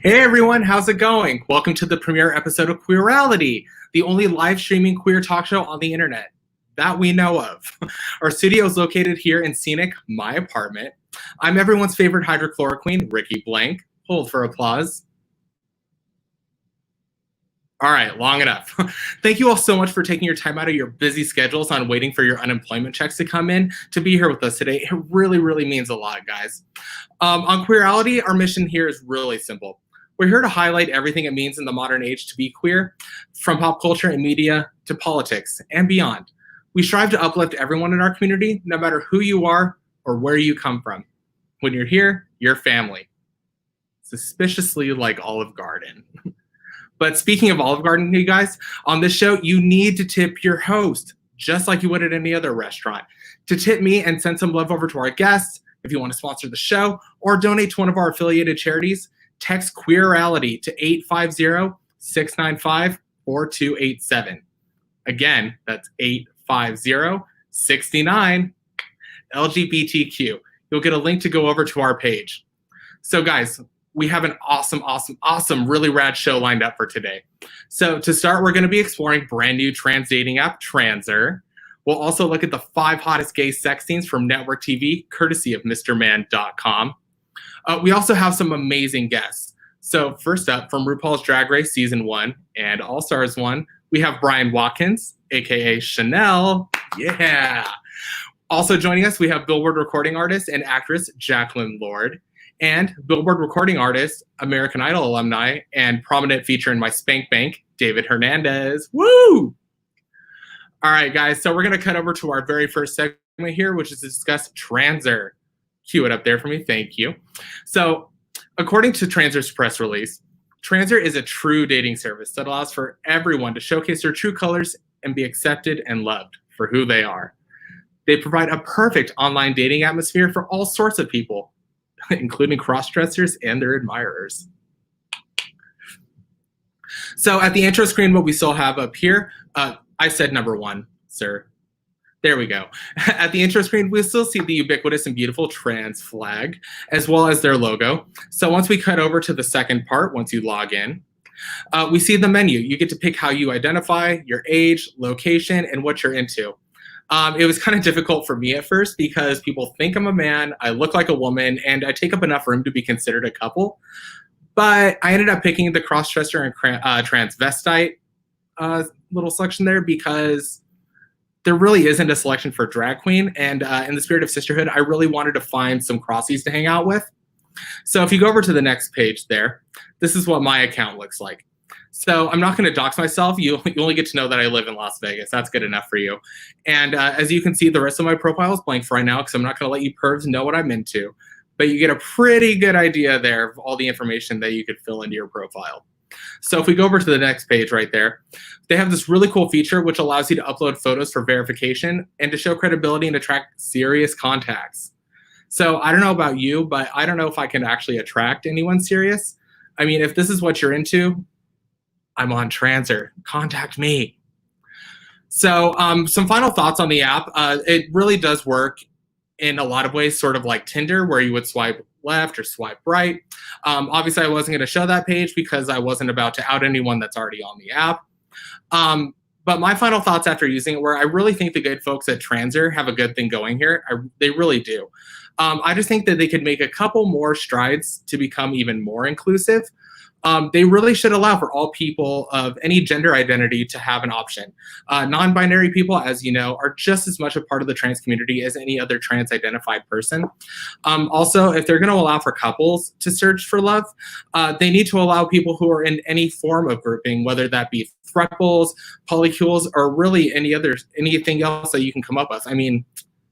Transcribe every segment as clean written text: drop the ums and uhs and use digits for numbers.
Hey everyone, how's it going? Welcome to the premiere episode of Queerality, the only live streaming queer talk show on the internet that we know of. Our studio is located here in scenic, my apartment. I'm everyone's favorite hydrochloroquine, Rikki Blank. Hold for applause. All right, long enough. Thank you all so much for taking your time out of your busy schedules on waiting for your unemployment checks to come in to be here with us today. It really, really means a lot, guys. On Queerality, our mission here is really simple. We're here to highlight everything it means in the modern age to be queer, from pop culture and media to politics and beyond. We strive to uplift everyone in our community, no matter who you are or where you come from. When you're here, you're family. Suspiciously like Olive Garden. But speaking of Olive Garden, you guys, on this show, you need to tip your host, just like you would at any other restaurant. To tip me and send some love over to our guests, if you want to sponsor the show, or donate to one of our affiliated charities, text Queerality to 850-695-4287. Again, that's 850-69-LGBTQ. You'll get a link to go over to our page. So guys, we have an awesome, really rad show lined up for today. So to start, we're going to be exploring brand new trans dating app, Transer. We'll also look at the 5 hottest gay sex scenes from network TV, courtesy of MrMan.com. We also have some amazing guests. So first up, from RuPaul's Drag Race Season 1 and All Stars 1, we have Brian Watkins, aka Shannel. Yeah. Also joining us, we have Billboard recording artist and actress Jacqueline Lord, and Billboard recording artist, American Idol alumni, and prominent feature in my spank bank, David Hernandez. Woo! All right, guys, so we're going to cut over to our very first segment here, which is to discuss Transer. Cue it up there for me, thank you. So, according to Transer's press release, Transer is a true dating service that allows for everyone to showcase their true colors and be accepted and loved for who they are. They provide a perfect online dating atmosphere for all sorts of people, including cross-dressers and their admirers. So at the intro screen, what we still have up here, I said number 1, sir. There we go. At the intro screen, we'll still see the ubiquitous and beautiful trans flag, as well as their logo. So once we cut over to the second part, once you log in, we see the menu. You get to pick how you identify, your age, location, and what you're into. It was kind of difficult for me at first because people think I'm a man, I look like a woman, and I take up enough room to be considered a couple. But I ended up picking the cross-dresser and transvestite little selection there because there really isn't a selection for drag queen. And in the spirit of sisterhood, I really wanted to find some crossies to hang out with. So if you go over to the next page there, this is what my account looks like. So I'm not going to dox myself. You only get to know that I live in Las Vegas. That's good enough for you. And as you can see, the rest of my profile is blank for right now because I'm not going to let you pervs know what I'm into. But you get a pretty good idea there of all the information that you could fill into your profile. So if we go over to the next page right there, they have this really cool feature which allows you to upload photos for verification and to show credibility and attract serious contacts. So I don't know about you, but I don't know if I can actually attract anyone serious. I mean, if this is what you're into, I'm on Transer. Contact me. So some final thoughts on the app. It really does work in a lot of ways, sort of like Tinder, where you would swipe left or swipe right. Obviously, I wasn't going to show that page because I wasn't about to out anyone that's already on the app. But my final thoughts after using it were I really think the good folks at Transer have a good thing going here. They really do. I just think that they could make a couple more strides to become even more inclusive. They really should allow for all people of any gender identity to have an option. Non-binary people, as you know, are just as much a part of the trans community as any other trans-identified person. Also, if they're going to allow for couples to search for love, they need to allow people who are in any form of grouping, whether that be threeples, polycules, or really anything else that you can come up with. I mean,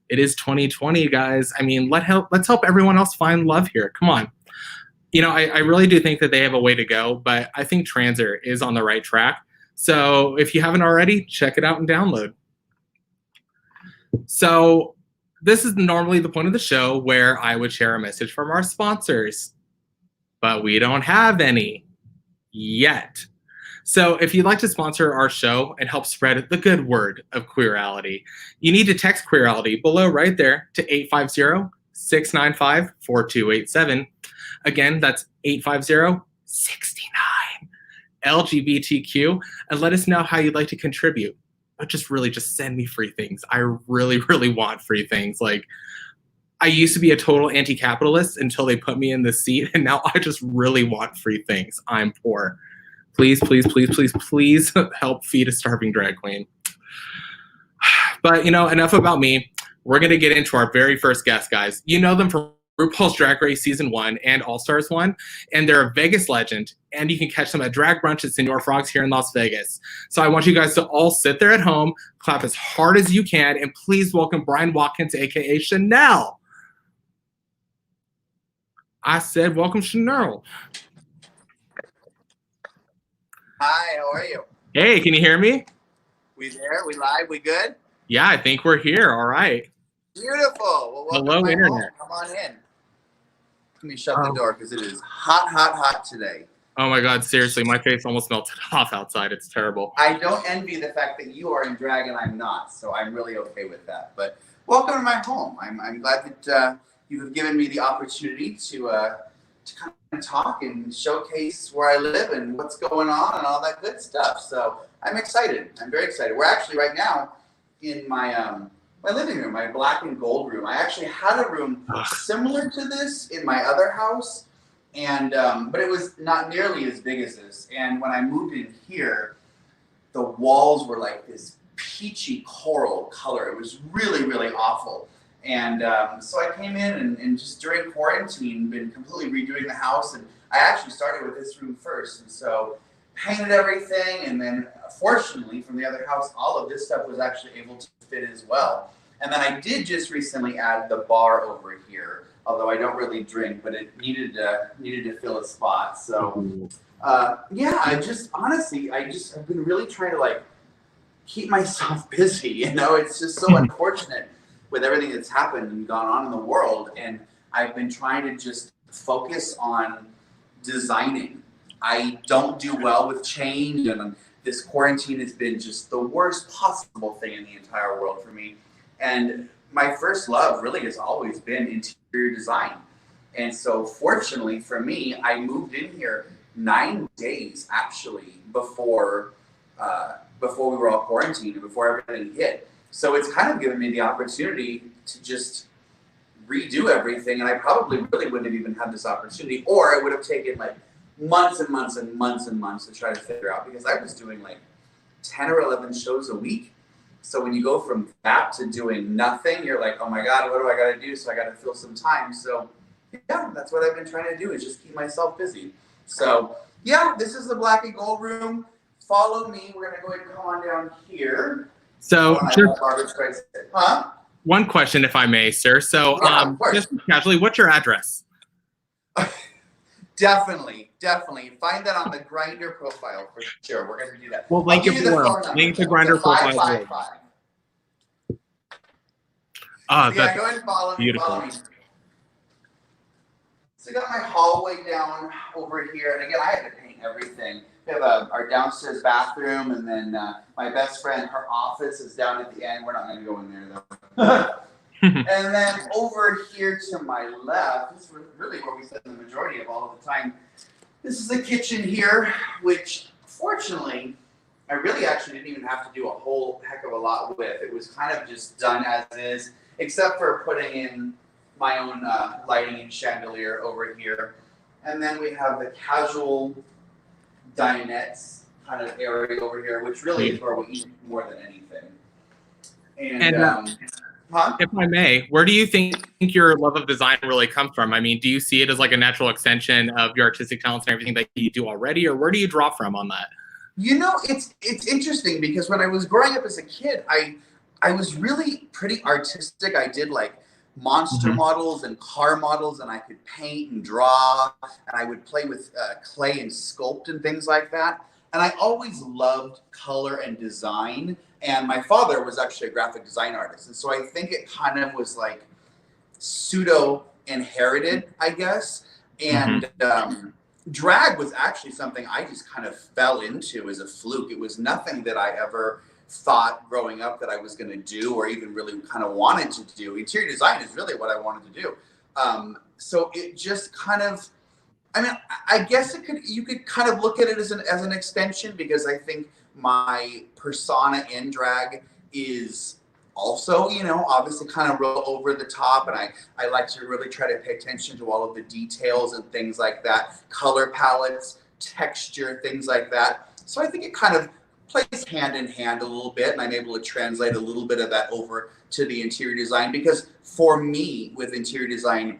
it is 2020, guys. I mean, let's help everyone else find love here. Come on. You know, I really do think that they have a way to go, but I think Transer is on the right track. So if you haven't already, check it out and download. So this is normally the point of the show where I would share a message from our sponsors, but we don't have any yet. So if you'd like to sponsor our show and help spread the good word of Queerality, you need to text Queerality below right there to 850-695-4287. Again, that's 69 LGBTQ, and let us know how you'd like to contribute. But just send me free things. I really, really want free things. Like, I used to be a total anti-capitalist until they put me in this seat, and now I just really want free things. I'm poor. Please, please, please, please, please help feed a starving drag queen. But, enough about me. We're going to get into our very first guest, guys. You know them from RuPaul's Drag Race Season 1 and All-Stars 1, and they're a Vegas legend, and you can catch them at Drag Brunch at Senor Frogs here in Las Vegas. So I want you guys to all sit there at home, clap as hard as you can, and please welcome Brian Watkins, a.k.a. Shannel. I said welcome, Shannel. Hi, how are you? Hey, can you hear me? We there? We live? We good? Yeah, I think we're here. All right. Beautiful. Well, welcome Hello, Internet. home. Come on in. Let me shut the door because it is hot, hot, hot today. Oh my God, seriously, my face almost melted off outside. It's terrible. I don't envy the fact that you are in drag and I'm not, so I'm really okay with that. But welcome to my home. I'm glad that you have given me the opportunity to kind of talk and showcase where I live and what's going on and all that good stuff. So I'm excited. I'm very excited. We're actually right now in my my living room, my black and gold room. I actually had a room similar to this in my other house, and but it was not nearly as big as this. And when I moved in here, the walls were like this peachy coral color. It was really, really awful. And so I came in and just during quarantine, been completely redoing the house. And I actually started with this room first. And so painted everything. And then fortunately from the other house, all of this stuff was actually able to fit as well. And then I did just recently add the bar over here, although I don't really drink, but it needed to fill a spot. So yeah, I've been really trying to like keep myself busy. It's just so unfortunate with everything that's happened and gone on in the world. And I've been trying to just focus on designing. I don't do well with change, and this quarantine has been just the worst possible thing in the entire world for me. And my first love really has always been interior design. And so fortunately for me, I moved in here 9 days actually before we were all quarantined and before everything hit. So it's kind of given me the opportunity to just redo everything. And I probably really wouldn't have even had this opportunity, or it would have taken like months and months and months and months to try to figure out, because I was doing like 10 or 11 shows a week. So when you go from that to doing nothing, you're like, oh my God, what do I got to do? So I got to fill some time. So yeah, that's what I've been trying to do, is just keep myself busy. So yeah, this is the black and gold room. Follow me. We're going to go ahead and come on down here. So huh? One question, if I may, sir. So yeah, just casually, what's your address? Definitely. Find that on the Grindr profile for sure. We're going to do that. Well, link it below. Link the Grindr profile. 555. That's yeah, go ahead and follow me. beautiful. Follow me. So I got my hallway down over here, and again, I had to paint everything. We have our downstairs bathroom, and then my best friend, her office is down at the end. We're not going to go in there though. And then over here to my left, this is really where we spend the majority of all of the time. This is the kitchen here, which fortunately, I really actually didn't even have to do a whole heck of a lot with. It was kind of just done as is, except for putting in my own lighting and chandelier over here. And then we have the casual dinettes kind of area over here, which really is where we eat more than anything. And if I may, where do you think your love of design really comes from? I mean, do you see it as like a natural extension of your artistic talents and everything that you do already, or where do you draw from on that? It's interesting because when I was growing up as a kid, I was really pretty artistic. I did like monster models and car models, and I could paint and draw, and I would play with clay and sculpt and things like that. And I always loved color and design. And my father was actually a graphic design artist. And so I think it kind of was like pseudo inherited, I guess. And drag was actually something I just kind of fell into as a fluke. It was nothing that I ever thought growing up that I was going to do or even really kind of wanted to do. Interior design is really what I wanted to do. So it just kind of I mean, I guess you could kind of look at it as an extension, because I think my persona in drag is also, you know, obviously kind of real over the top, and I like to really try to pay attention to all of the details and things like that, color palettes, texture, things like that. So I think it kind of plays hand in hand a little bit, and I'm able to translate a little bit of that over to the interior design, because for me with interior design,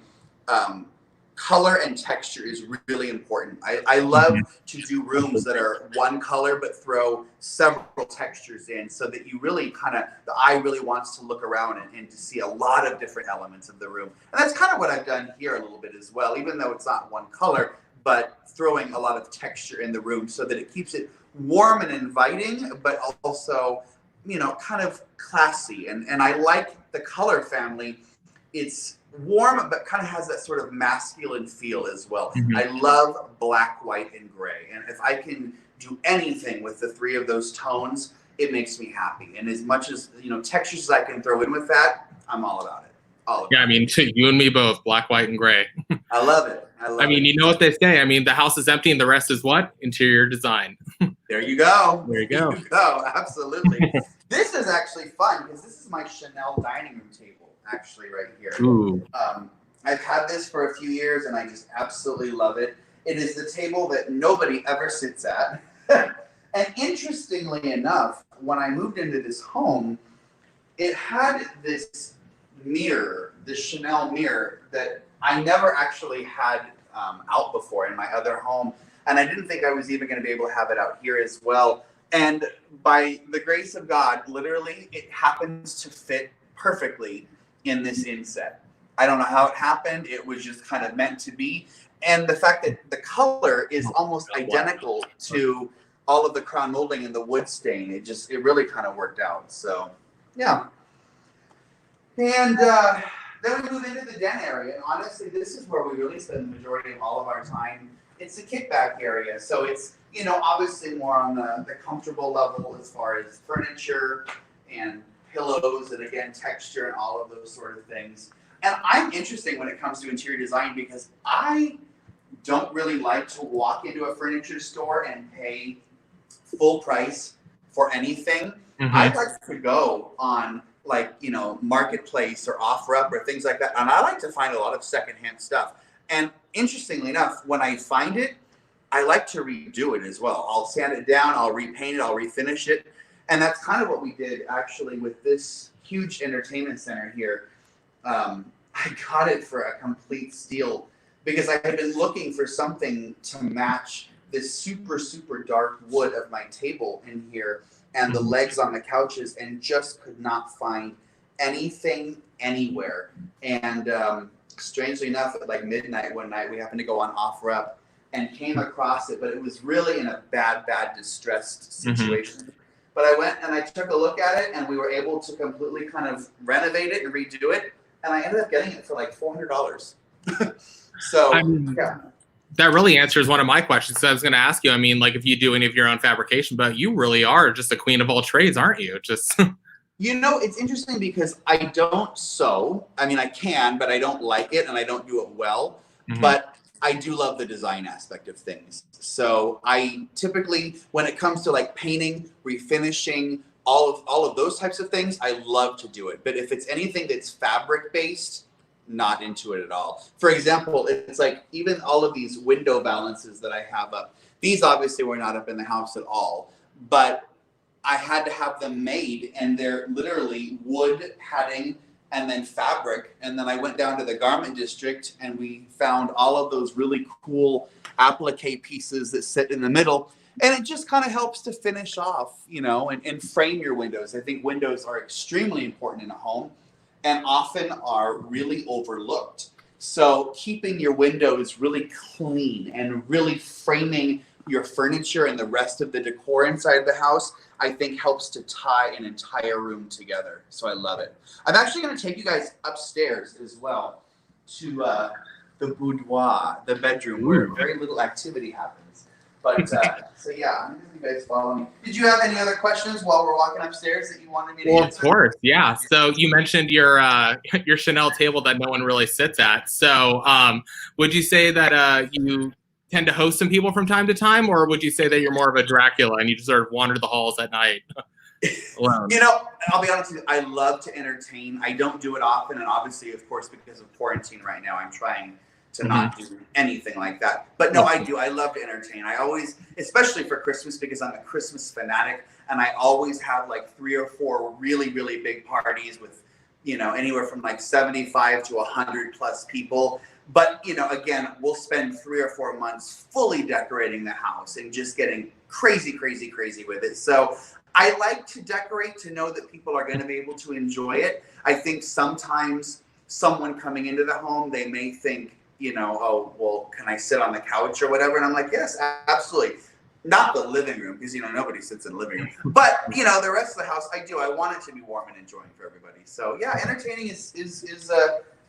color and texture is really important. I love to do rooms that are one color but throw several textures in, so that you really the eye really wants to look around and to see a lot of different elements of the room. And that's kind of what I've done here a little bit as well, even though it's not one color, but throwing a lot of texture in the room so that it keeps it warm and inviting, but also, you know, kind of classy. And I like the color family. It's warm, but kind of has that sort of masculine feel as well. I love black, white, and gray. And if I can do anything with the three of those tones, it makes me happy. And as much as, you know, textures as I can throw in with that, I'm all about it. Yeah, I mean, you and me both, black, white, and gray. I love it. I mean, you know what they say. I mean, the house is empty and the rest is what? Interior design. There you go. There you go. There you go. Absolutely. This is actually fun, because this is my Shannel dining room table, actually, right here. Ooh. I've had this for a few years, and I just absolutely love it. It is the table that nobody ever sits at. And interestingly enough, when I moved into this home, it had this mirror, this Shannel mirror, that I never actually had out before in my other home. And I didn't think I was even going to be able to have it out here as well. And by the grace of God, literally, it happens to fit perfectly in this inset. I don't know how it happened. It was just kind of meant to be. And the fact that the color is almost identical to all of the crown molding and the wood stain, it really kind of worked out. So, yeah. And then we move into the den area. And honestly, this is where we really spend the majority of all of our time. It's the kickback area. So it's, you know, obviously more on the comfortable level as far as furniture and pillows and, again, texture and all of those sort of things. And I'm interesting when it comes to interior design, because I don't really like to walk into a furniture store and pay full price for anything. I like to go on, like, you know, Marketplace or OfferUp or things like that. And I like to find a lot of secondhand stuff. And interestingly enough, when I find it, I like to redo it as well. I'll sand it down, I'll repaint it, I'll refinish it. And that's kind of what we did actually with this huge entertainment center here. I got it for a complete steal, because I had been looking for something to match this super, super dark wood of my table in here and the legs on the couches, and just could not find anything anywhere. And strangely enough, at like midnight one night, we happened to go on OfferUp and came across it, but it was really in a bad, distressed situation. But I went and I took a look at it, and we were able to completely kind of renovate it and redo it. And I ended up getting it for like $400. So, yeah. That really answers one of my questions. So I was going to ask you, I mean, like, if you do any of your own fabrication, but you really are just a queen of all trades, aren't you? Just You know, it's interesting because I don't sew. I mean, I can, but I don't like it and I don't do it well. But I do love the design aspect of things. So I typically, when it comes to like painting, refinishing, all of those types of things, I love to do it. But if it's anything that's fabric based, not into it at all. For example, it's like even all of these window balances that I have up, these obviously were not up in the house at all, but I had to have them made, and they're literally wood padding and then fabric. And then I went down to the garment district and we found all of those really cool applique pieces that sit in the middle. And it just kind of helps to finish off, you know, and frame your windows. I think windows are extremely important in a home and often are really overlooked. So keeping your windows really clean and really framing your furniture and the rest of the decor inside the house, I think helps to tie an entire room together. So I love it. I'm actually going to take you guys upstairs as well to the boudoir, the bedroom, where very little activity happens. But so yeah, I'm going to have you guys follow me. Did you have any other questions while we're walking upstairs that you wanted me to answer? Of course, yeah. So you mentioned your Shannel table that no one really sits at. So would you say that you tend to host some people from time to time, or would you say that you're more of a Dracula and you just sort of wander the halls at night alone? You know, I'll be honest with you, I love to entertain. I don't do it often, and obviously, of course, because of quarantine right now, I'm trying to not do anything like that. But no, I do. I love to entertain. I always, especially for Christmas, because I'm a Christmas fanatic, and I always have like 3 or 4 really, really big parties with, you know, anywhere from like 75 to 100 plus people. But, you know, again, we'll spend 3 or 4 months fully decorating the house and just getting crazy, crazy, crazy with it. So I like to decorate to know that people are going to be able to enjoy it. I think sometimes someone coming into the home, they may think, you know, oh, well, can I sit on the couch or whatever? And I'm like, yes, absolutely. Not the living room, because, you know, nobody sits in the living room. But, you know, the rest of the house, I do. I want it to be warm and enjoying for everybody. So, yeah, entertaining is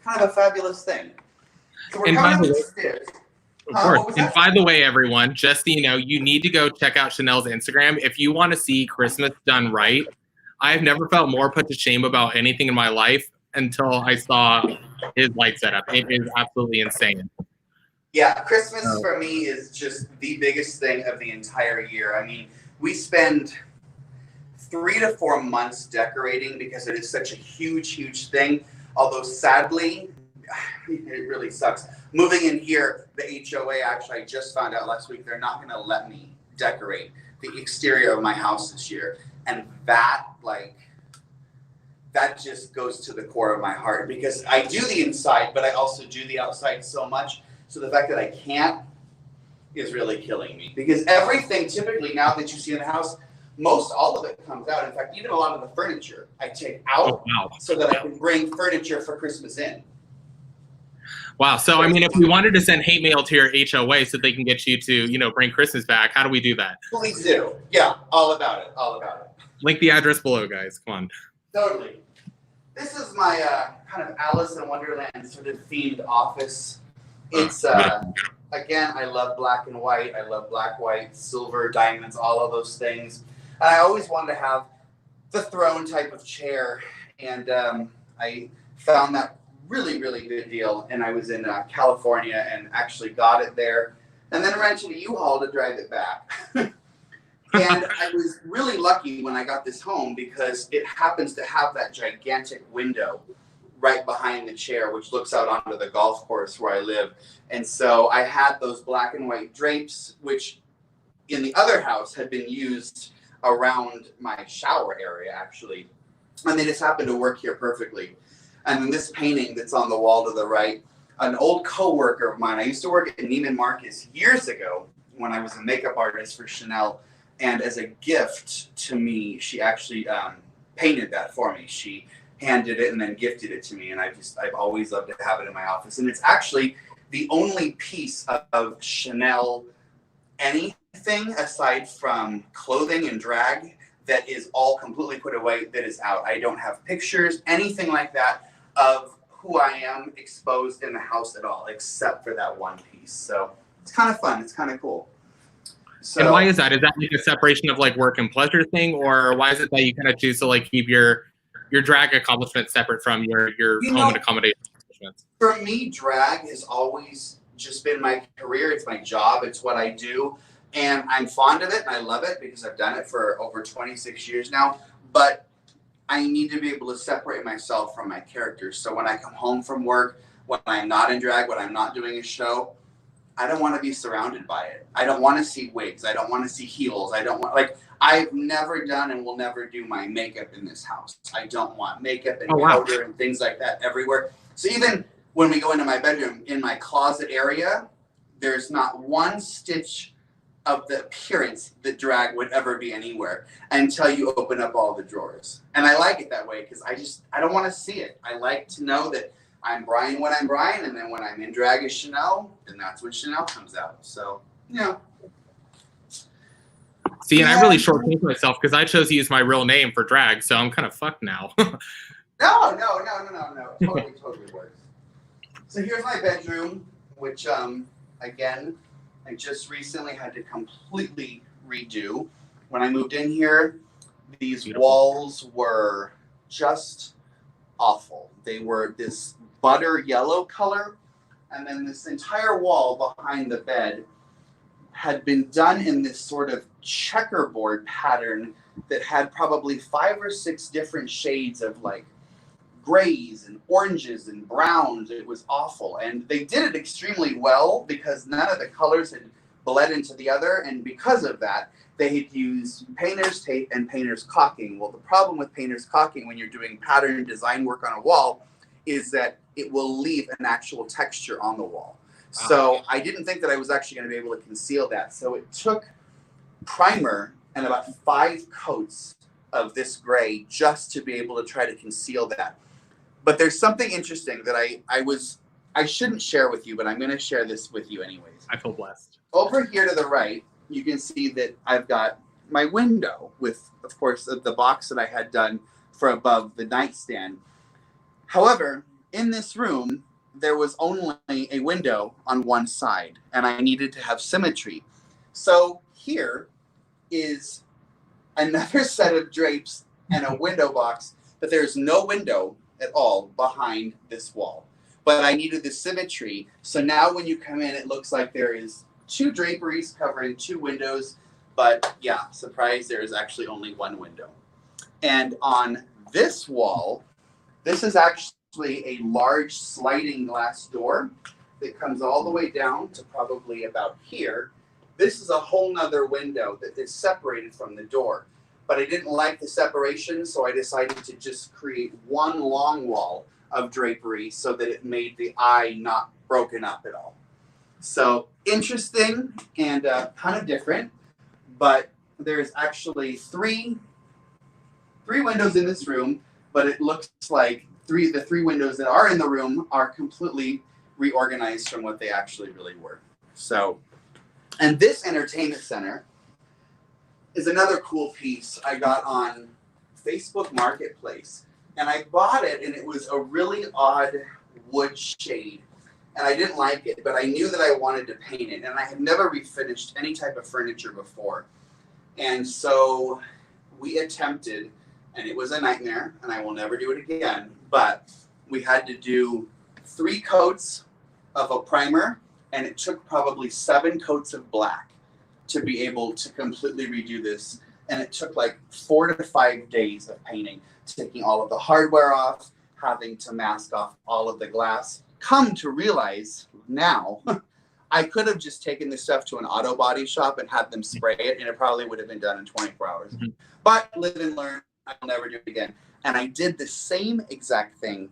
kind of a fabulous thing. So we're coming up the stairs. Of course. And by the way, everyone, just so you know, you need to go check out Shannel's Instagram. If you want to see Christmas done right, I've never felt more put to shame about anything in my life until I saw his light setup. It is absolutely insane. Yeah, Christmas for me is just the biggest thing of the entire year. I mean, we spend 3 to 4 months decorating because it is such a huge, huge thing. Although sadly, it really sucks. Moving in here, the HOA, actually, I just found out last week, they're not going to let me decorate the exterior of my house this year. And that, like, that just goes to the core of my heart, because I do the inside, but I also do the outside so much. So the fact that I can't is really killing me, because everything typically now that you see in the house, most all of it comes out. In fact, even a lot of the furniture I take out so that I can bring furniture for Christmas in. Wow. So, I mean, if we wanted to send hate mail to your HOA so they can get you to, you know, bring Christmas back, how do we do that? Please do. Yeah, all about it. All about it. Link the address below, guys. Come on. Totally. This is my kind of Alice in Wonderland sort of themed office. It's, again, I love black and white. I love black, white, silver, diamonds, all of those things. And I always wanted to have the throne type of chair. And I found that really, really good deal. And I was in California and actually got it there. And then rented a U-Haul to drive it back. And I was really lucky when I got this home, because it happens to have that gigantic window right behind the chair, which looks out onto the golf course where I live. And so I had those black and white drapes, which in the other house had been used around my shower area, actually. And they just happened to work here perfectly. And then this painting that's on the wall to the right, an old co-worker of mine, I used to work at Neiman Marcus years ago when I was a makeup artist for Shannel. And as a gift to me, she actually painted that for me. She handed it and then gifted it to me. And I've always loved to have it in my office. And it's actually the only piece of Shannel anything aside from clothing and drag that is all completely put away, that is out. I don't have pictures, anything like that, of who I am exposed in the house at all, except for that one piece. So it's kind of fun. It's kind of cool. So, and why is that? Is that like a separation of like work and pleasure thing, or why is it that you kind of choose to like keep your drag accomplishments separate from your home and accommodation accomplishments? For me, drag has always just been my career. It's my job. It's what I do. And I'm fond of it and I love it because I've done it for over 26 years now. But I need to be able to separate myself from my characters. So when I come home from work, when I'm not in drag, when I'm not doing a show, I don't want to be surrounded by it. I don't want to see wigs. I don't want to see heels. I don't want, like, I've never done and will never do my makeup in this house. I don't want makeup and powder and things like that everywhere. So even when we go into my bedroom, in my closet area, there's not one stitch of the appearance that drag would ever be anywhere until you open up all the drawers. And I like it that way because I don't want to see it. I like to know that I'm Brian when I'm Brian, and then when I'm in drag as Shannel, then that's when Shannel comes out. So, you know. See, and I really shortchanged myself because I chose to use my real name for drag, so I'm kind of fucked now. No. Totally works. So here's my bedroom, which, again, I just recently had to completely redo. When I moved in here, these walls were just awful. They were this butter yellow color, and then this entire wall behind the bed had been done in this sort of checkerboard pattern that had probably 5 or 6 different shades of like grays and oranges and browns. It was awful. And they did it extremely well because none of the colors had bled into the other. And because of that, they had used painter's tape and painter's caulking. Well, the problem with painter's caulking when you're doing pattern design work on a wall is that it will leave an actual texture on the wall. So I didn't think that I was actually going to be able to conceal that. So it took primer and about 5 coats of this gray just to be able to try to conceal that. But there's something interesting that I shouldn't share with you, but I'm going to share this with you anyways. I feel blessed. Over here to the right, you can see that I've got my window with, of course, the box that I had done for above the nightstand. However, in this room, there was only a window on one side, and I needed to have symmetry. So here is another set of drapes and a window box, but there's no window at all behind this wall. But I needed the symmetry. So now when you come in, it looks like there is 2 draperies covering 2 windows. But yeah, surprise, there is actually only 1 window. And on this wall, this is actually a large sliding glass door that comes all the way down to probably about here. This is a whole nother window that is separated from the door. But I didn't like the separation, so I decided to just create one long wall of drapery so that it made the eye not broken up at all. So interesting and kind of different, but there's actually three windows in this room, but it looks like the three windows that are in the room are completely reorganized from what they actually really were. So, and this entertainment center is another cool piece I got on Facebook Marketplace. And I bought it, and it was a really odd wood shade. And I didn't like it, but I knew that I wanted to paint it. And I had never refinished any type of furniture before. And so we attempted, and it was a nightmare, and I will never do it again. But we had to do 3 coats of a primer, and it took probably 7 coats of black to be able to completely redo this. And it took like 4 to 5 days of painting, taking all of the hardware off, having to mask off all of the glass. Come to realize now, I could have just taken this stuff to an auto body shop and had them spray it, and it probably would have been done in 24 hours. Mm-hmm. But live and learn, I'll never do it again. And I did the same exact thing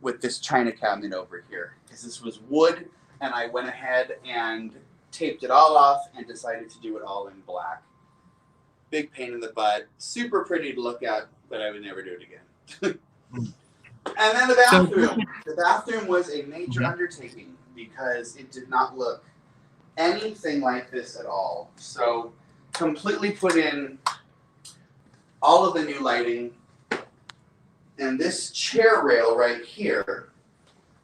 with this china cabinet over here, because this was wood, and I went ahead and taped it all off and decided to do it all in black. Big pain in the butt, super pretty to look at, but I would never do it again. And then the bathroom. The bathroom was a major undertaking because it did not look anything like this at all. So completely put in all of the new lighting. And this chair rail right here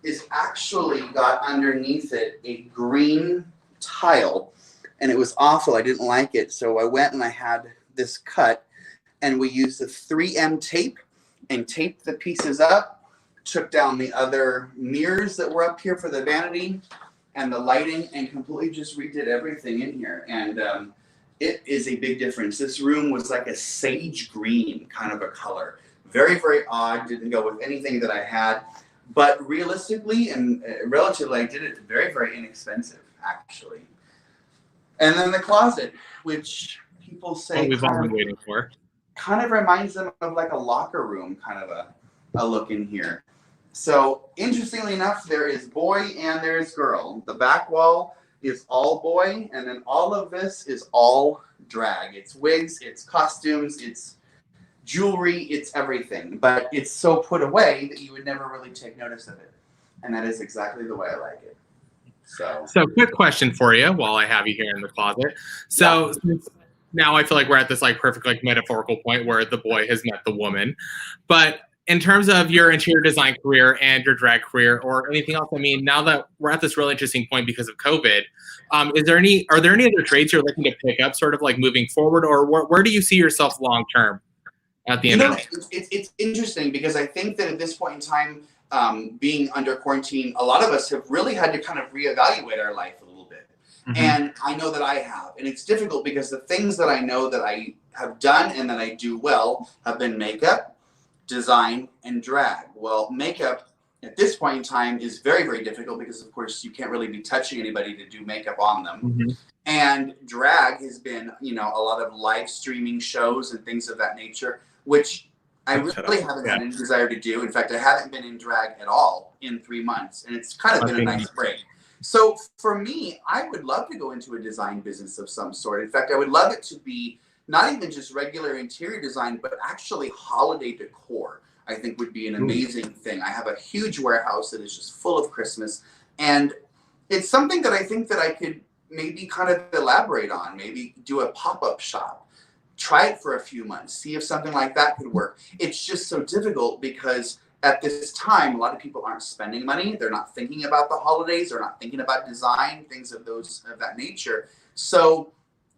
is actually got underneath it a green tile. And it was awful. I didn't like it. So I went and I had this cut, and we used the 3M tape and taped the pieces up, took down the other mirrors that were up here for the vanity and the lighting, and completely just redid everything in here. And it is a big difference. This room was like a sage green kind of a color. Very, very odd. Didn't go with anything that I had. But realistically and relatively, I did it very, very inexpensive, actually. And then the closet, which people say we've all been waiting for. Kind of reminds them of like a locker room kind of a look in here. So interestingly enough, there is boy and there is girl. The back wall is all boy, and then all of this is all drag. It's wigs, it's costumes, it's jewelry, it's everything. But it's so put away that you would never really take notice of it. And that is exactly the way I like it. So quick question for you while I have you here in the closet. So now I feel like we're at this like perfect like metaphorical point where the boy has met the woman. But in terms of your interior design career and your drag career or anything else, I mean, now that we're at this really interesting point because of COVID, are there any other trades you're looking to pick up sort of like moving forward, or where do you see yourself long term at the end of it? It's interesting because I think that at this point in time, being under quarantine, a lot of us have really had to kind of reevaluate our life a little bit. And I know that I have. And it's difficult because the things that I know that I have done and that I do well have been makeup, design, and drag. Well, makeup at this point in time is very, very difficult because, of course, you can't really be touching anybody to do makeup on them. And drag has been, you know, a lot of live streaming shows and things of that nature, which I really haven't had any desire to do. In fact, I haven't been in drag at all in 3 months, and it's kind of been a nice break. So for me, I would love to go into a design business of some sort. In fact, I would love it to be not even just regular interior design, but actually holiday decor. I think would be an amazing thing. I have a huge warehouse that is just full of Christmas, and it's something that I think that I could maybe kind of elaborate on, maybe do a pop-up shop, try it for a few months, see if something like that could work. It's just so difficult because at this time, a lot of people aren't spending money. They're not thinking about the holidays. They're not thinking about design, things of that nature. So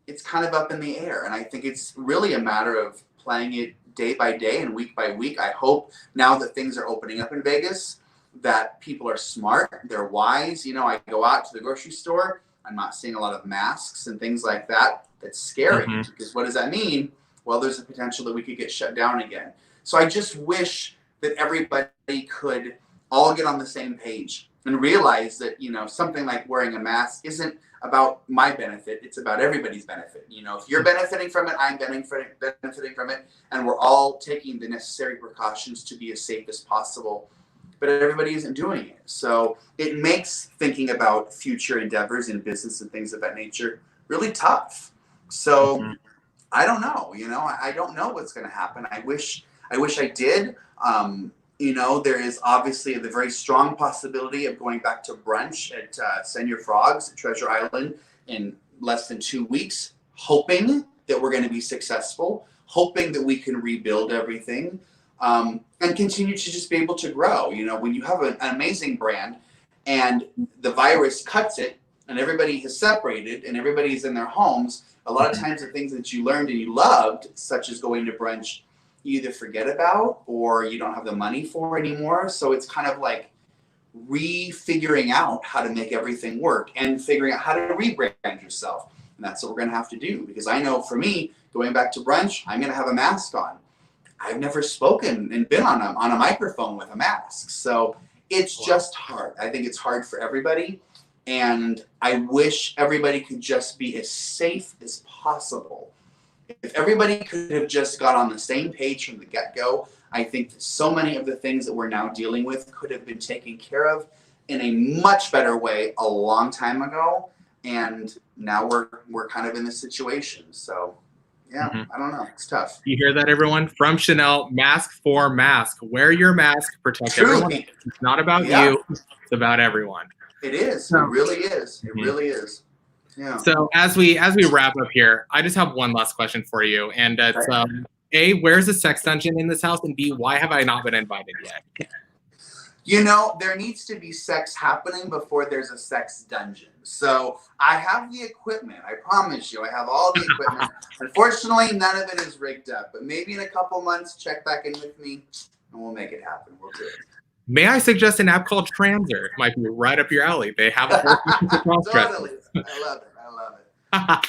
it's kind of up in the air. And I think it's really a matter of playing it day by day and week by week. I hope now that things are opening up in Vegas, that people are smart, they're wise. You know, I go out to the grocery store, I'm not seeing a lot of masks and things like that. That's scary because what does that mean? Well, there's a potential that we could get shut down again. So I just wish that everybody could all get on the same page and realize that, you know, something like wearing a mask isn't about my benefit. It's about everybody's benefit. You know, if you're benefiting from it, I'm benefiting from it. And we're all taking the necessary precautions to be as safe as possible. But everybody isn't doing it. So it makes thinking about future endeavors in business and things of that nature really tough. So I don't know, you know, I don't know what's going to happen. I wish I did. You know, there is obviously the very strong possibility of going back to brunch at Senior Frogs at Treasure Island in less than 2 weeks, hoping that we're going to be successful, hoping that we can rebuild everything, and continue to just be able to grow. You know, when you have an amazing brand and the virus cuts it and everybody has separated and everybody's in their homes, a lot of times the things that you learned and you loved, such as going to brunch, you either forget about or you don't have the money for anymore. So it's kind of like refiguring out how to make everything work and figuring out how to rebrand yourself. And that's what we're going to have to do, because I know for me, going back to brunch, I'm going to have a mask on. I've never spoken and been on a microphone with a mask. So it's just hard. I think it's hard for everybody. And I wish everybody could just be as safe as possible. If everybody could have just got on the same page from the get-go, I think that so many of the things that we're now dealing with could have been taken care of in a much better way a long time ago. And now we're kind of in this situation. So yeah, I don't know. It's tough. You hear that, everyone? From Shannel, mask for mask. Wear your mask, protect everyone. It's not about you, it's about everyone. It is. It really is. It really is. Yeah. So as we wrap up here, I just have one last question for you, and it's A, where's the sex dungeon in this house, and B, why have I not been invited yet? You know, there needs to be sex happening before there's a sex dungeon. So I have the equipment. I promise you, I have all the equipment. Unfortunately, none of it is rigged up. But maybe in a couple months, check back in with me, and we'll make it happen. We'll do it. May I suggest an app called Transer? It might be right up your alley. They have a whole Totally. I love it. I love it.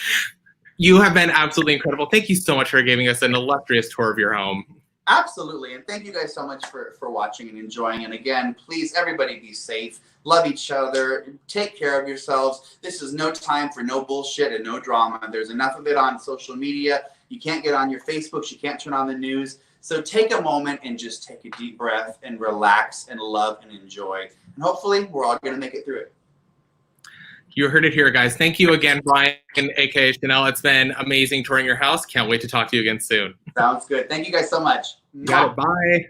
You have been absolutely incredible. Thank you so much for giving us an illustrious tour of your home. Absolutely. And thank you guys so much for watching and enjoying. And again, please, everybody be safe. Love each other. Take care of yourselves. This is no time for no bullshit and no drama. There's enough of it on social media. You can't get on your Facebooks. You can't turn on the news. So take a moment and just take a deep breath and relax and love and enjoy. And hopefully we're all going to make it through it. You heard it here, guys. Thank you again, Brian, aka Shannel. It's been amazing touring your house. Can't wait to talk to you again soon. Sounds good. Thank you guys so much. Got it. Bye.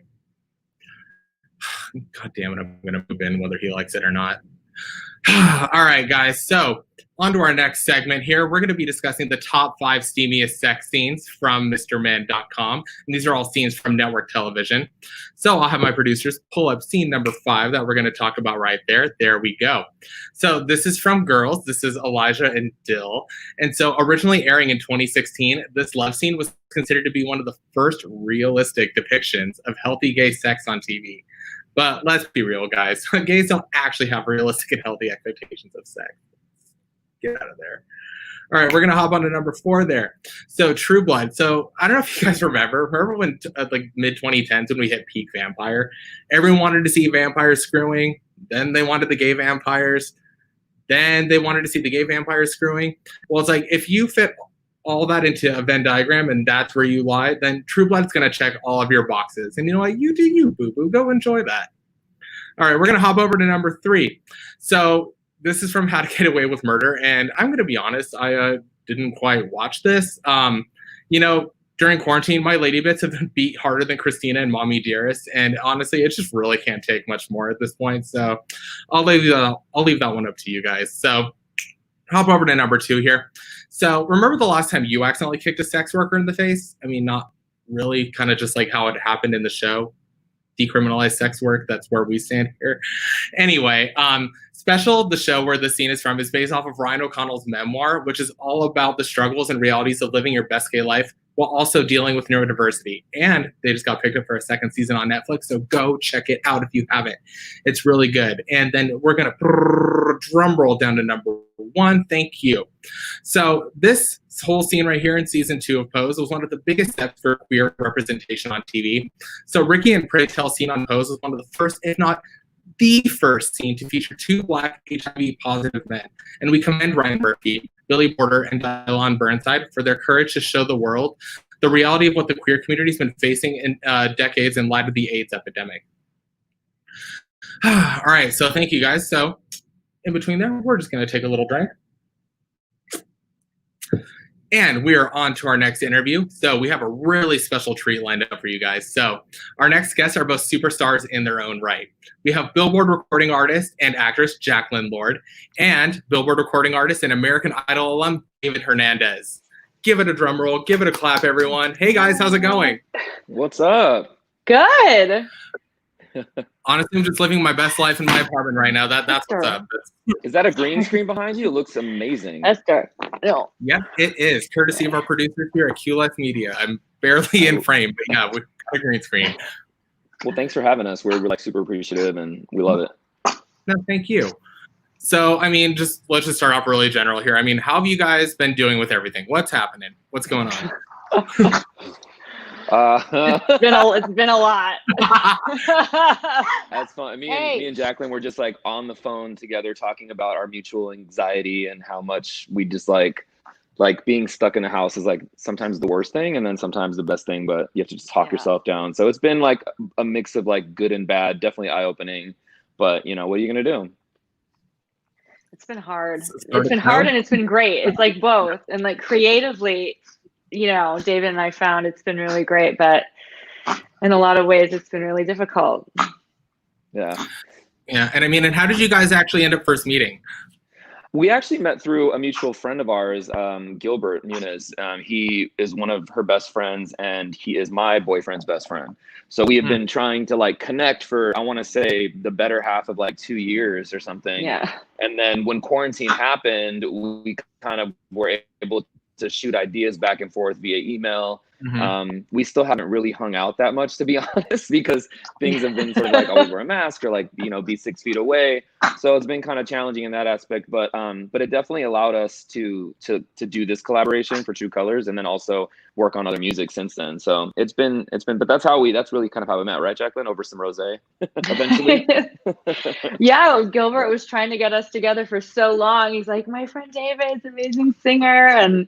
God damn it, I'm going to move in whether he likes it or not. All right, guys. So on to our next segment here. We're going to be discussing the top 5 steamiest sex scenes from MrMan.com. And these are all scenes from network television. So I'll have my producers pull up scene number 5 that we're going to talk about right there. There we go. So this is from Girls. This is Elijah and Dill. And so originally airing in 2016, this love scene was considered to be one of the first realistic depictions of healthy gay sex on TV. But let's be real, guys. Gays don't actually have realistic and healthy expectations of sex. Get out of there. All right, we're going to hop on to number 4 there. So True Blood. So I don't know if you guys remember when like mid-2010s when we hit peak vampire, everyone wanted to see vampires screwing. Then they wanted the gay vampires. Then they wanted to see the gay vampires screwing. Well, it's like if you fit all that into a Venn diagram and that's where you lie, then True Blood's going to check all of your boxes. And you know what? You do you, boo-boo. Go enjoy that. All right, we're going to hop over to number 3. So this is from How to Get Away with Murder. And I'm going to be honest, I didn't quite watch this. You know, during quarantine, my lady bits have been beat harder than Christina and Mommy Dearest. And honestly, it just really can't take much more at this point. So I'll leave that one up to you guys. So hop over to number 2 here. So remember the last time you accidentally kicked a sex worker in the face? I mean, not really, kind of just like how it happened in the show. Decriminalize sex work. That's where we stand here. Anyway, Special, the show where the scene is from, is based off of Ryan O'Connell's memoir, which is all about the struggles and realities of living your best gay life while also dealing with neurodiversity. And they just got picked up for a 2nd season on Netflix, so go check it out if you haven't. It's really good. And then we're going to drum roll down to number 1. Thank you. So this whole scene right here in season 2 of Pose was one of the biggest steps for queer representation on TV. So Rikki and Pray Tell scene on Pose was one of the first, if not the first scene to feature 2 Black HIV-positive men. And we commend Ryan Murphy, Billy Porter, and Dylan Burnside for their courage to show the world the reality of what the queer community's been facing in decades in light of the AIDS epidemic. All right, so thank you guys. So in between there, we're just going to take a little drink. And we are on to our next interview. So we have a really special treat lined up for you guys. So our next guests are both superstars in their own right. We have Billboard recording artist and actress Jacqueline Lord and Billboard recording artist and American Idol alum David Hernandez. Give it a drum roll. Give it a clap, everyone. Hey, guys, how's it going? What's up? Good. Honestly, I'm just living my best life in my apartment right now. That's what's up. Is that a green screen behind you? It looks amazing. Esther. No. Yeah, it is. Courtesy of our producers here at QLS Media. I'm barely in frame, but yeah, we've got a green screen. Well, thanks for having us. We're like super appreciative and we love it. No, thank you. So, I mean, let's just start off really general here. I mean, how have you guys been doing with everything? What's happening? What's going on? It's been a lot. That's fun. Me and Jacqueline were just like on the phone together talking about our mutual anxiety and how much we just like being stuck in the house is like sometimes the worst thing and then sometimes the best thing, but you have to just talk yourself down. So it's been like a mix of like good and bad, definitely eye-opening, but you know, what are you gonna do? It's been hard. It's been hard and it's been great. It's like both. And like creatively, you know, David and I found it's been really great, but in a lot of ways it's been really difficult. Yeah. Yeah. And I mean, and how did you guys actually end up first meeting? We actually met through a mutual friend of ours, Gilbert Muniz. He is one of her best friends and he is my boyfriend's best friend. So we have been trying to like connect for, I want to say the better half of like 2 years or something. Yeah. And then when quarantine happened, we kind of were able to shoot ideas back and forth via email. We still haven't really hung out that much, to be honest, because things have been sort of like always wear a mask or like, you know, be 6 feet away. So it's been kind of challenging in that aspect, but it definitely allowed us to do this collaboration for True Colors and then also work on other music since then. So it's been, but that's really kind of how we met, right, Jacqueline? Over some rosé eventually. Yeah, Gilbert was trying to get us together for so long. He's like, my friend David's an amazing singer. And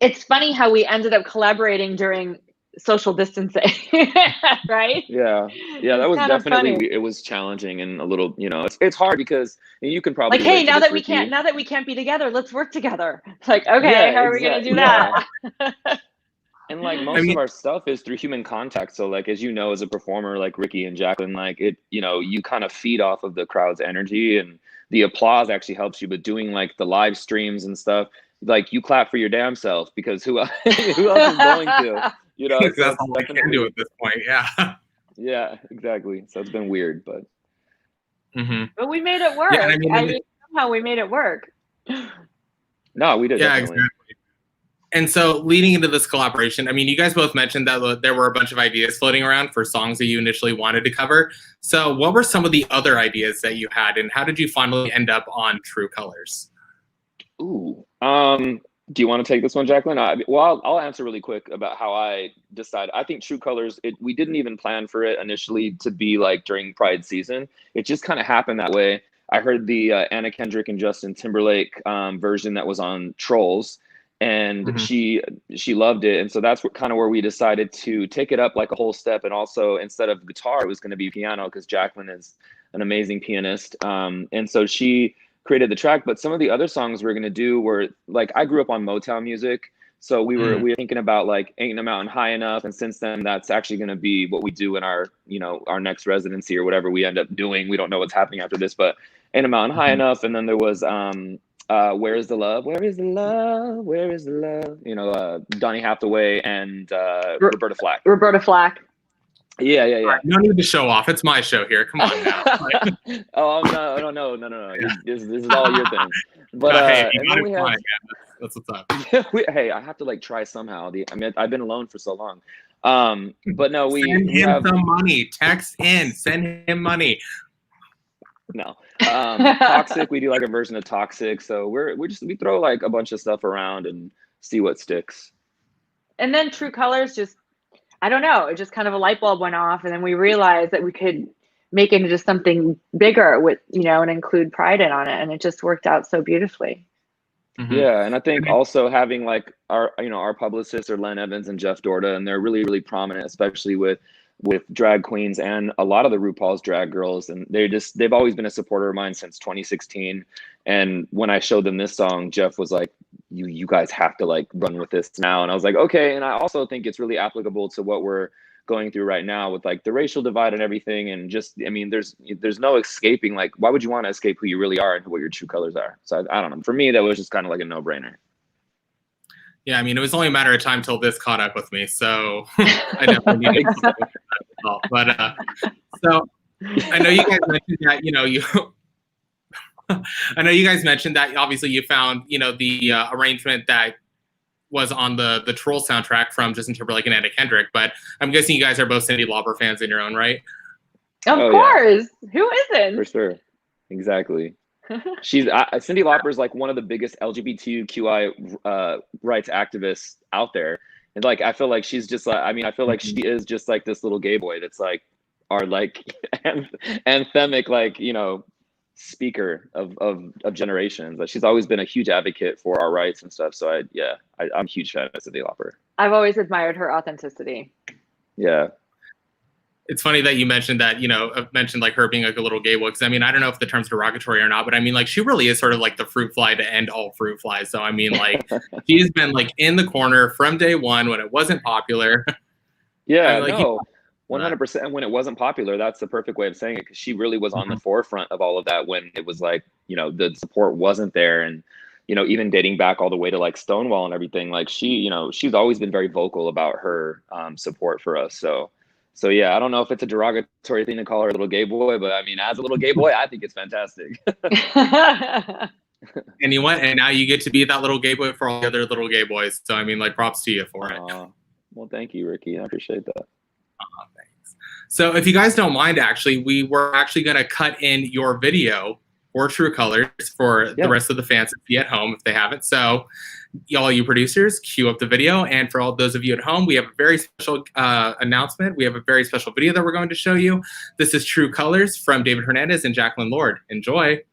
it's funny how we ended up collaborating during social distancing, right? Yeah, that was definitely funny. It was challenging and a little, you know, it's hard because you can probably like, hey, now that we can't be together, let's work together. It's like, okay, how are we gonna do that? And like most of our stuff is through human contact. So like, as you know, as a performer like Rikki and Jacqueline, like it, you know, you kind of feed off of the crowd's energy and the applause actually helps you. But doing like the live streams and stuff, like you clap for your damn self because who else is going to? You know, that's all I can do at this point. Yeah. Yeah, exactly. So it's been weird, but. But we made it work. Yeah, I mean, somehow we made it work. No, we did. Yeah, definitely. exactly. And so leading into this collaboration, I mean, you guys both mentioned that there were a bunch of ideas floating around for songs that you initially wanted to cover. So what were some of the other ideas that you had, and how did you finally end up on True Colors? Ooh. Do you want to take this one, Jacqueline? I'll answer really quick about how I decided. I think True Colors, we didn't even plan for it initially to be like during Pride season. It just kind of happened that way. I heard the Anna Kendrick and Justin Timberlake version that was on Trolls, and she loved it. And so that's kind of where we decided to take it up like a whole step. And also, instead of guitar, it was going to be piano, because Jacqueline is an amazing pianist. And so she created the track. But some of the other songs we're going to do were, like, I grew up on Motown music. So we were thinking about like Ain't No Mountain High Enough. And since then, that's actually going to be what we do in our, our next residency or whatever we end up doing. We don't know what's happening after this, but Ain't No Mountain High Enough. And then there was Where Is the Love? Where is the love? Where is the love? Donny Hathaway and Roberta Flack. Roberta Flack. Yeah. No need to show off. It's my show here. Come on now. Oh no. This is all your thing. But hey, and then we have, that's what's up. hey, I have to like try somehow. I've been alone for so long. But no, send him some money. Text in. Send him money. No. Toxic. We do like a version of Toxic. So we throw like a bunch of stuff around and see what sticks. And then True Colors, just, I don't know, it just kind of a light bulb went off, and then we realized that we could make it into something bigger with, and include Pride in on it, and it just worked out so beautifully. Yeah, and I think also having like our publicists are Len Evans and Jeff Dorda, and they're really, really prominent, especially with drag queens and a lot of the RuPaul's drag girls, and they've always been a supporter of mine since 2016. And when I showed them this song, Jeff was like, you guys have to like run with this now. And I was like, okay. And I also think it's really applicable to what we're going through right now with like the racial divide and everything. And just, I mean, there's no escaping, like, why would you want to escape who you really are and what your true colors are? So I don't know. For me, that was just kind of like a no-brainer. Yeah, I mean, it was only a matter of time till this caught up with me. So I definitely need to But so I know you guys mentioned that, I know you guys mentioned that obviously you found, the arrangement that was on the Troll soundtrack from Justin Timberlake and Anna Kendrick, but I'm guessing you guys are both Cyndi Lauper fans in your own right? Of course. Yeah. Who isn't? For sure. Exactly. Cyndi Lauper is like one of the biggest LGBTQI rights activists out there. And like, I feel like she's just like, I feel like she is just like this little gay boy that's like our like anthemic, like, speaker of generations. But she's always been a huge advocate for our rights and stuff. So I'm a huge fan of Cyndi Lauper. I've always admired her authenticity. Yeah. It's funny that you mentioned that, mentioned like her being like a little gay boy. Because I don't know if the term's derogatory or not, but like she really is sort of like the fruit fly to end all fruit flies. So like she's been like in the corner from day one when it wasn't popular. Yeah, no. 100% when it wasn't popular. That's the perfect way of saying it, because she really was on the forefront of all of that when it was like, the support wasn't there. And, even dating back all the way to like Stonewall and everything, like she's always been very vocal about her support for us. So yeah, I don't know if it's a derogatory thing to call her a little gay boy, but as a little gay boy, I think it's fantastic. And you went, and now you get to be that little gay boy for all the other little gay boys. So like props to you for it. Well, thank you, Rikki. I appreciate that. Thanks. So if you guys don't mind, actually, we were actually going to cut in your video for True Colors for the rest of the fans to see at home if they haven't. So all you producers, cue up the video. And for all those of you at home, we have a very special announcement. We have a very special video that we're going to show you. This is True Colors from David Hernandez and Jacqueline Lord. Enjoy.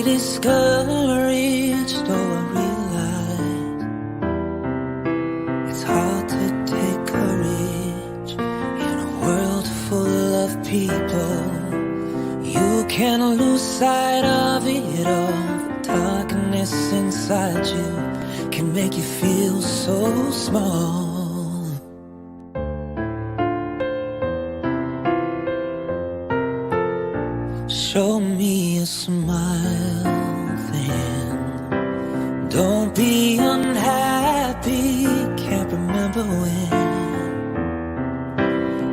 Discouraged, though I realize it's hard to take courage in a world full of people. You can lose sight of it all. The darkness inside you can make you feel so small. Show me a smile, then happy, can't remember when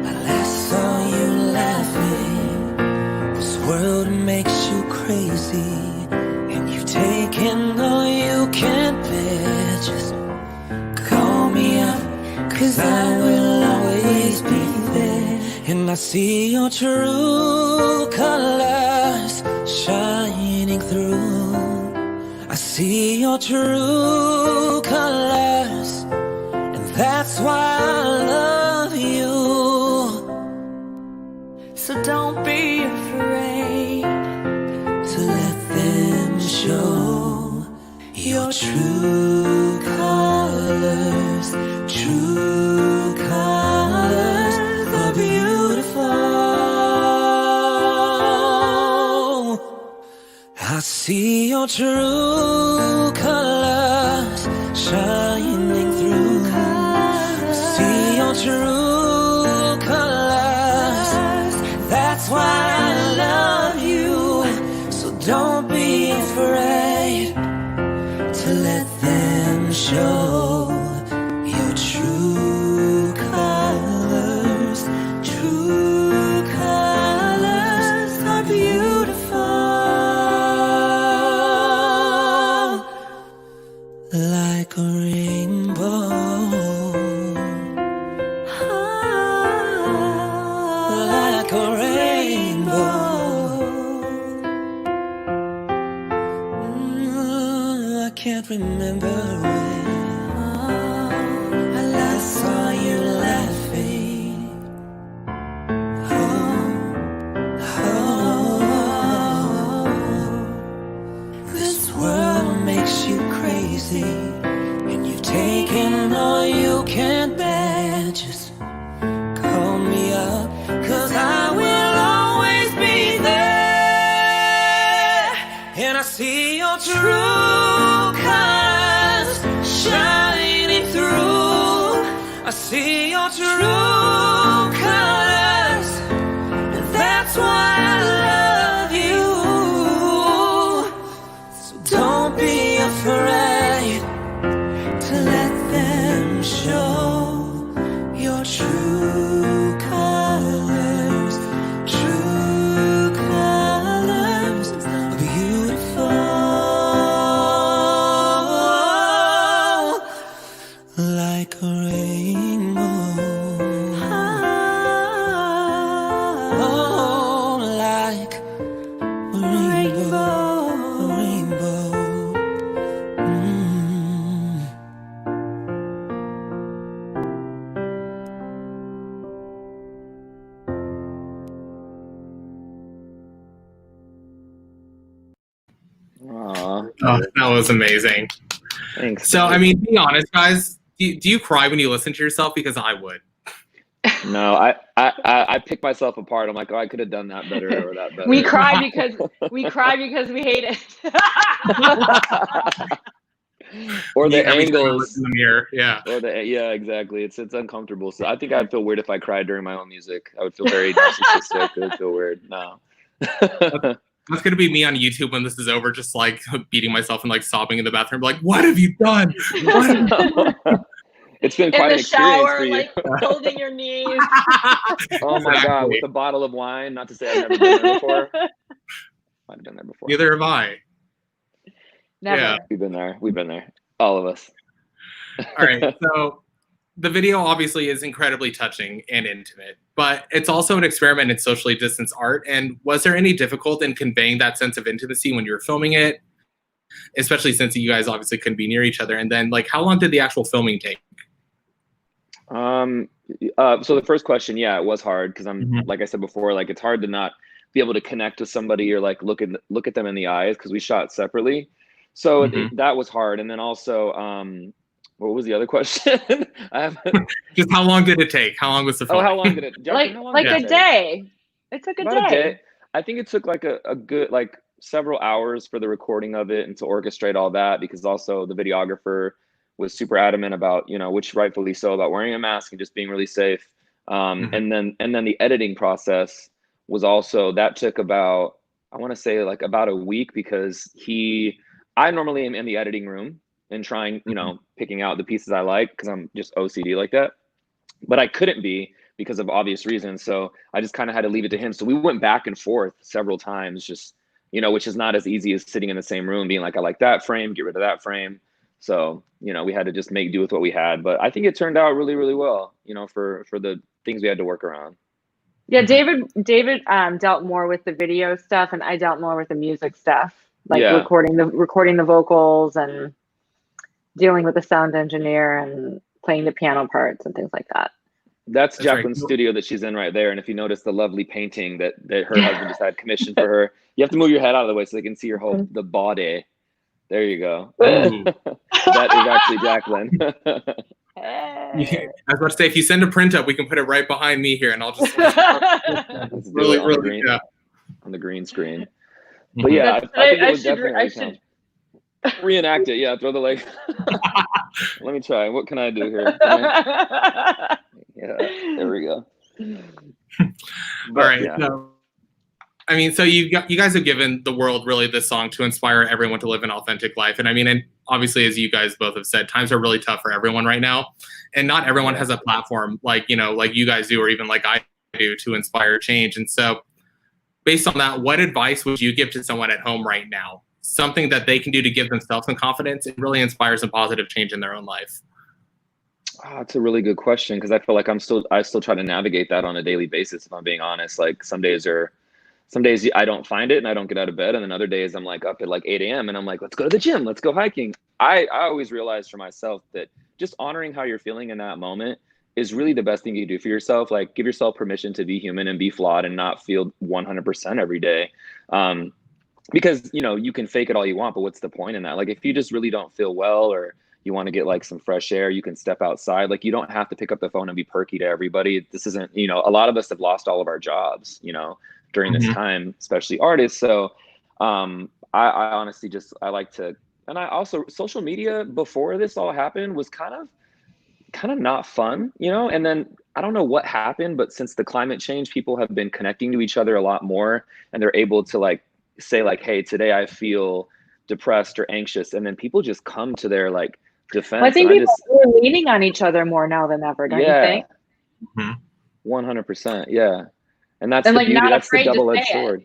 I last saw you laughing. This world makes you crazy, and you've taken all you can bear. Just call me up, 'cause I will always be there. And I see your true colors shining through. I see your true colors, and that's why I love you. So don't be afraid to let them show your true colors. True colors are beautiful. I see your true colors shining through. I see your true colors. That's why I love you. So don't be afraid to let them show your true colors. True colors are beautiful. Like a rainbow, like a rainbow. I can't remember when I last saw you laughing. This world makes you crazy, and you've taken all you can bear. Just call me up, 'cause I will always be there. And I see your true colors shining through. I see your true colors, and that's why I love you. So don't be afraid to let them show your true colors. True colors are beautiful. Like a rainbow. Oh, like a rainbow. A rainbow. Aw, Oh, that was amazing. thanks. So, I mean, be honest, guys. Do you cry when you listen to yourself? Because I would. No, I pick myself apart. I'm like, oh, I could have done that better or that better. We cry because we hate it. Or the Every time I look angles. in the mirror, yeah. Or yeah, exactly. It's uncomfortable. So I think I'd feel weird if I cried during my own music. I would feel very narcissistic. It would feel weird. No. That's gonna be me on YouTube when this is over, just like beating myself and like sobbing in the bathroom, like, what have you done? What have you done? It's been In quite the an experience shower, for you. like holding your knees. Oh my God, with a bottle of wine. Not to say I've never been there before. Might have been there before. Neither have I. Never. Yeah. We've been there. We've been there. All of us. All right. So the video obviously is incredibly touching and intimate, but it's also an experiment in socially distanced art. And was there any difficulty in conveying that sense of intimacy when you were filming it? Especially since you guys obviously couldn't be near each other. And then, like, how long did the actual filming take? So the first question, yeah, it was hard because like I said before, like it's hard to not be able to connect with somebody or like look at them in the eyes because we shot separately. So that was hard. And then also, what was the other question? Just how long did it take? How long was the film? Oh, how long did it? Like a day. It took About a day. I think it took like a good like several hours for the recording of it and to orchestrate all that, because also the videographer was super adamant about, you know, which rightfully so, about wearing a mask and just being really safe. And then the editing process was also, that took about, I want to say like about a week, because I normally am in the editing room and trying, you know, picking out the pieces I like, because I'm just OCD like that. But I couldn't be because of obvious reasons. So I just kind of had to leave it to him. So we went back and forth several times, just, you know, which is not as easy as sitting in the same room being like, I like that frame, get rid of that frame. So, you know, we had to just make do with what we had. But I think it turned out really, really well, you know, for the things we had to work around. Yeah, David dealt more with the video stuff, and I dealt more with the music stuff, like recording the vocals and dealing with the sound engineer and playing the piano parts and things like that. That's Jacqueline's studio that she's in right there. And if you notice the lovely painting that her husband just had commissioned for her, you have to move your head out of the way so they can see your whole the body. There you go. That is actually Jacqueline. I was about to say, if you send a print up, we can put it right behind me here, and I'll just really on the green screen. But yeah, I think it was definitely reenact it. Yeah, throw the leg. Let me try. What can I do here? Yeah, there we go. All right. Yeah. So, I mean, so you guys have given the world really this song to inspire everyone to live an authentic life. And I mean, and obviously, as you guys both have said, times are really tough for everyone right now. And not everyone has a platform like, you know, like you guys do, or even like I do, to inspire change. And so based on that, what advice would you give to someone at home right now? Something that they can do to give themselves some confidence and really inspire some positive change in their own life? Oh, it's a really good question, because I feel like I still try to navigate that on a daily basis, if I'm being honest. Like some days I don't find it and I don't get out of bed, and then other days I'm like up at like 8 a.m. and I'm like, let's go to the gym, let's go hiking. I always realize for myself that just honoring how you're feeling in that moment is really the best thing you can do for yourself. Like, give yourself permission to be human and be flawed and not feel 100% every day. Because, you know, you can fake it all you want, but what's the point in that? Like, if you just really don't feel well, or you want to get like some fresh air, you can step outside. Like, you don't have to pick up the phone and be perky to everybody. This isn't, you know, a lot of us have lost all of our jobs, you know, during this time, especially artists. So I honestly I like to, and I also, social media before this all happened was kind of not fun, you know? And then I don't know what happened, but since the climate change, people have been connecting to each other a lot more, and they're able to like say like, hey, today I feel depressed or anxious. And then people just come to their like defense. Well, I think people are leaning on each other more now than ever, don't you think? 100%. Yeah. And that's the beauty, that's the double-edged sword.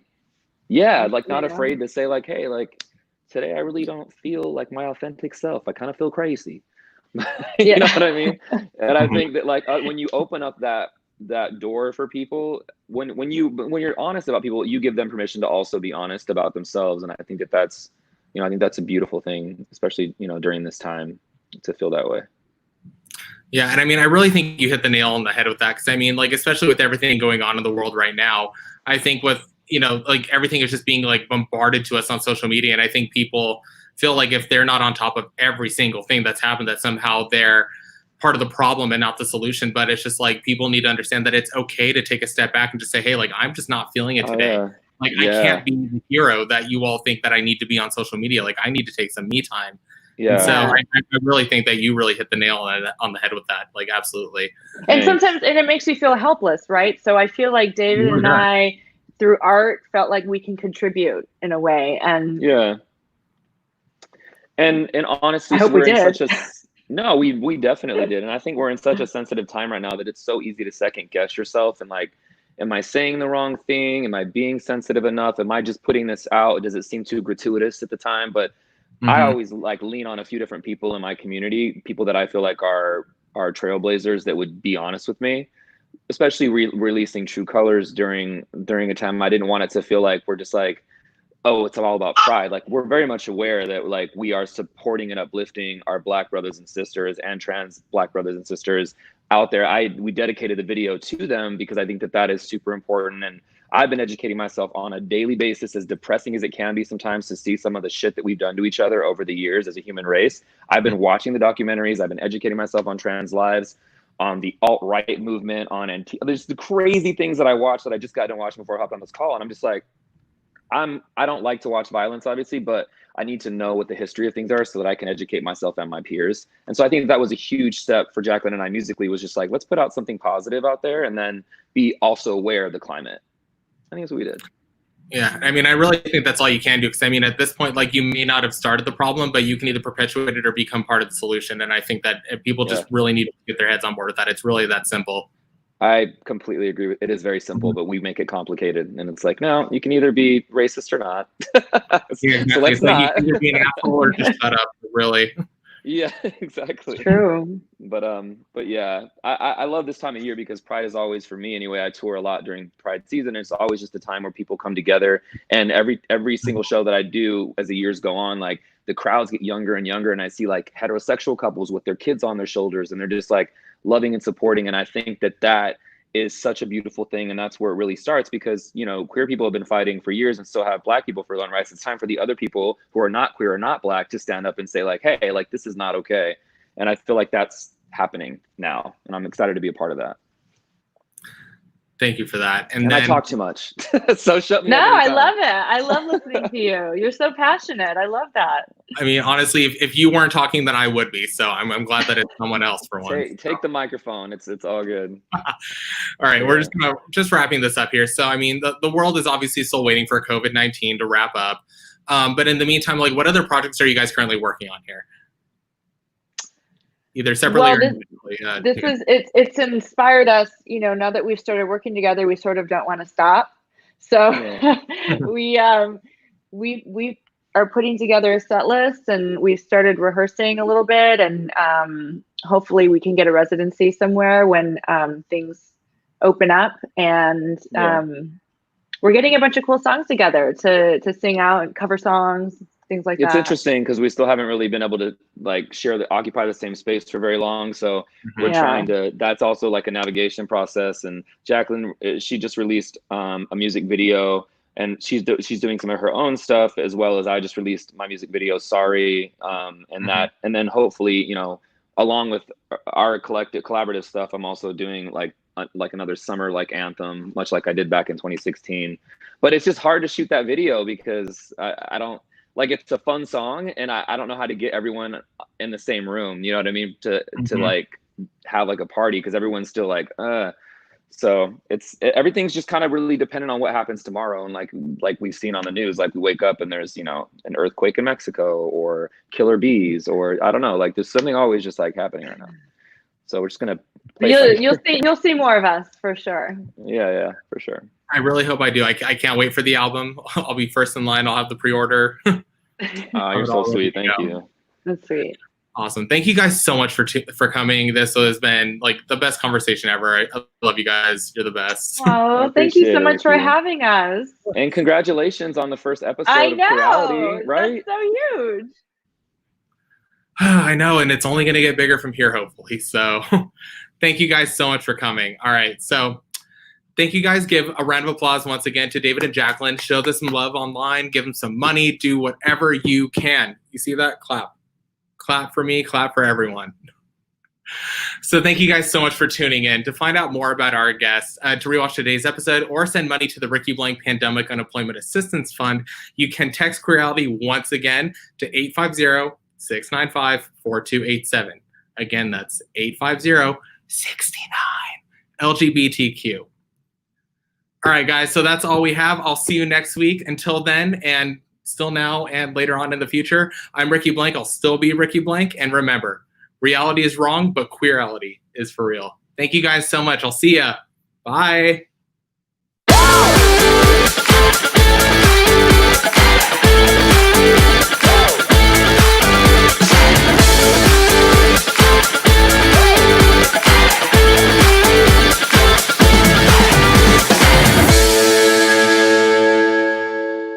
Yeah, like not afraid to say like, hey, like today I really don't feel like my authentic self. I kind of feel crazy. You know what I mean? And I think that like when you open up that door for people, when you're honest about people, you give them permission to also be honest about themselves. And I think that's, you know, I think that's a beautiful thing, especially, you know, during this time, to feel that way. Yeah, and I mean, I really think you hit the nail on the head with that, because I mean, like, especially with everything going on in the world right now, I think with, you know, like everything is just being like bombarded to us on social media, and I think people feel like if they're not on top of every single thing that's happened, that somehow they're part of the problem and not the solution. But it's just like, people need to understand that it's okay to take a step back and just say, hey, like, I'm just not feeling it today. Like, I can't be the hero that you all think that I need to be on social media. Like, I need to take some me time. Yeah. And so I really think that you really hit the nail on the head with that. Like, absolutely. And sometimes, and it makes you feel helpless, right? So I feel like David and I, through art, felt like we can contribute in a way. And and honestly, I hope we did. No, we definitely did. And I think we're in such a sensitive time right now that it's so easy to second guess yourself and like, am I saying the wrong thing? Am I being sensitive enough? Am I just putting this out? Does it seem too gratuitous at the time? But I always like lean on a few different people in my community, people that I feel like are trailblazers that would be honest with me, especially releasing True Colors during a time I didn't want it to feel like we're just like, oh, it's all about pride. Like, we're very much aware that like we are supporting and uplifting our Black brothers and sisters and trans Black brothers and sisters out there. We dedicated the video to them because I think that is super important. And I've been educating myself on a daily basis, as depressing as it can be sometimes to see some of the shit that we've done to each other over the years as a human race. I've been watching the documentaries. I've been educating myself on trans lives, on the alt-right movement, on there's the crazy things that I watch that I just got done watching before I hopped on this call. And I'm just like, I don't like to watch violence, obviously, but I need to know what the history of things are so that I can educate myself and my peers. And so I think that was a huge step for Jacqueline and I musically, was just like, let's put out something positive out there and then be also aware of the climate. I think that's what we did. Yeah, I mean, I really think that's all you can do, because I mean, at this point, like, you may not have started the problem, but you can either perpetuate it or become part of the solution. And I think that people just really need to get their heads on board with that. It's really that simple. I completely agree with it. Is very simple, but we make it complicated, and it's like, no, you can either be racist or not. Yeah, exactly. So let's it's like not. you can either be an asshole or just shut up. Really. Yeah, exactly. True. But yeah, I love this time of year because Pride is always, for me anyway, I tour a lot during Pride season. It's always just a time where people come together, and every single show that I do as the years go on, like, the crowds get younger and younger, and I see like heterosexual couples with their kids on their shoulders, and they're just like loving and supporting. And I think that is such a beautiful thing, and that's where it really starts, because, you know, queer people have been fighting for years and still have Black people for their own rights. It's time for the other people who are not queer or not Black to stand up and say, like, hey, like, this is not okay. And I feel like that's happening now, and I'm excited to be a part of that. Thank you for that. And then I talk too much. So shut me up. No, I love it. I love listening to you. You're so passionate. I love that. I mean, honestly, if you weren't talking, then I would be. So I'm glad that it's someone else for once. Take the microphone. It's all good. All right, we're just wrapping this up here. So I mean, the world is obviously still waiting for COVID-19 to wrap up. But in the meantime, like, what other projects are you guys currently working on here? Either separately or individually. It's inspired us, you know, now that we've started working together, we sort of don't want to stop. So we are putting together a set list, and we've started rehearsing a little bit, and hopefully we can get a residency somewhere when things open up. And we're getting a bunch of cool songs together to sing out and cover songs, things like that. It's interesting because we still haven't really been able to like occupy the same space for very long. So we're trying to, that's also like a navigation process. And Jacqueline, she just released a music video, and she's doing some of her own stuff, as well as I just released my music video, Sorry. And then hopefully, you know, along with our collaborative stuff, I'm also doing like another summer like anthem, much like I did back in 2016. But it's just hard to shoot that video because I don't, like, it's a fun song, and I don't know how to get everyone in the same room, you know what I mean, to like have like a party, because everyone's still like so everything's just kind of really dependent on what happens tomorrow. And like we've seen on the news, like we wake up and there's, you know, an earthquake in Mexico or killer bees, or I don't know, like there's something always just like happening right now. So we're just gonna you'll see more of us for sure. Yeah, for sure. I really hope I do. I can't wait for the album. I'll be first in line. I'll have the pre-order. You're so sweet. Thank you. That's sweet. Awesome. Thank you guys so much for coming. This has been like the best conversation ever. I love you guys. You're the best. Oh, thank you so much for having us. And congratulations on the first episode of Queerality, right? That's so huge. I know, and it's only going to get bigger from here, hopefully. So thank you guys so much for coming. All right, so thank you guys. Give a round of applause once again to David and Jacqueline. Show them some love online. Give them some money. Do whatever you can. You see that? Clap. Clap for me. Clap for everyone. So thank you guys so much for tuning in. To find out more about our guests, to rewatch today's episode, or send money to the Rikki Blank Pandemic Unemployment Assistance Fund, you can text Queerality once again to 850-695-4287. Again, that's 850-69 LGBTQ. All right, guys, so that's all we have. I'll see you next week. Until then, and still now and later on in the future, I'm Rikki Blank. I'll still be Rikki Blank. And remember, reality is wrong, but queerality is for real. Thank you guys so much. I'll see ya. Bye.